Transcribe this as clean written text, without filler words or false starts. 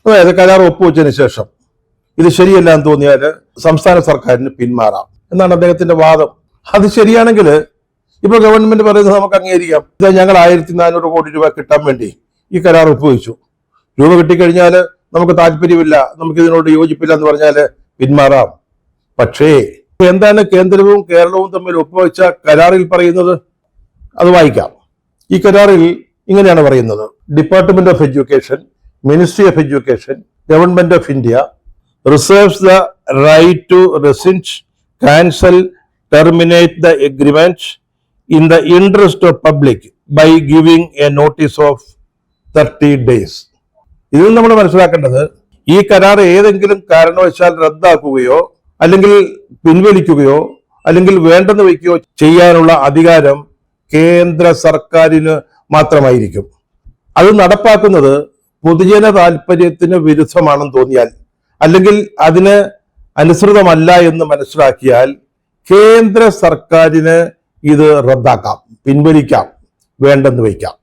അതായത് കരാർ ഒപ്പുവെച്ചതിന് ശേഷം ഇത് ശരിയല്ല എന്ന് തോന്നിയാൽ സംസ്ഥാന സർക്കാരിന് പിന്മാറാം എന്നാണ് അദ്ദേഹത്തിന്റെ വാദം. അത് ശരിയാണെങ്കിൽ ഇപ്പൊ ഗവൺമെന്റ് പറയുന്നത് നമുക്ക് അംഗീകരിക്കാം. ഇത് ഞങ്ങൾ 1400 കോടി രൂപ കിട്ടാൻ വേണ്ടി ഈ കരാർ ഒപ്പുവെച്ചു. രൂപ കിട്ടിക്കഴിഞ്ഞാൽ നമുക്ക് താല്പര്യമില്ല, നമുക്ക് ഇതിനോട് യോജിപ്പില്ല എന്ന് പറഞ്ഞാൽ പിന്മാറാം. പക്ഷേ എന്താണ് കേന്ദ്രവും കേരളവും തമ്മിൽ ഒപ്പുവെച്ച കരാറിൽ പറയുന്നത്? അത് വായിക്കാം. ഈ കരാറിൽ ഇങ്ങനെയാണ് പറയുന്നത്: department of education, ministry of education, government of India reserves the right to rescind, cancel, terminate the agreement in the interest of public by giving a notice of 30 days. ഇതിൽ നമ്മൾ മനസ്സിലാക്കേണ്ടത്, ഈ കരാർ ഏതെങ്കിലും കാരണവശാൽ റദ്ദാക്കുകയോ അല്ലെങ്കിൽ പിൻവലിക്കുകയോ അല്ലെങ്കിൽ വേണ്ടെന്ന് വയ്ക്കുകയോ ചെയ്യാനുള്ള അധികാരം കേന്ദ്ര സർക്കാരിന് മാത്രമായിരിക്കും. അത് നടപ്പാക്കുന്നത് പൊതുജന താല്പര്യത്തിന് വിരുദ്ധമാണെന്ന് തോന്നിയാൽ അല്ലെങ്കിൽ അതിന് അനുസൃതമല്ല എന്ന് മനസ്സിലാക്കിയാൽ കേന്ദ്ര സർക്കാരിന് ഇത് റദ്ദാക്കാം, പിൻവലിക്കാം, വേണ്ടെന്ന് വയ്ക്കാം.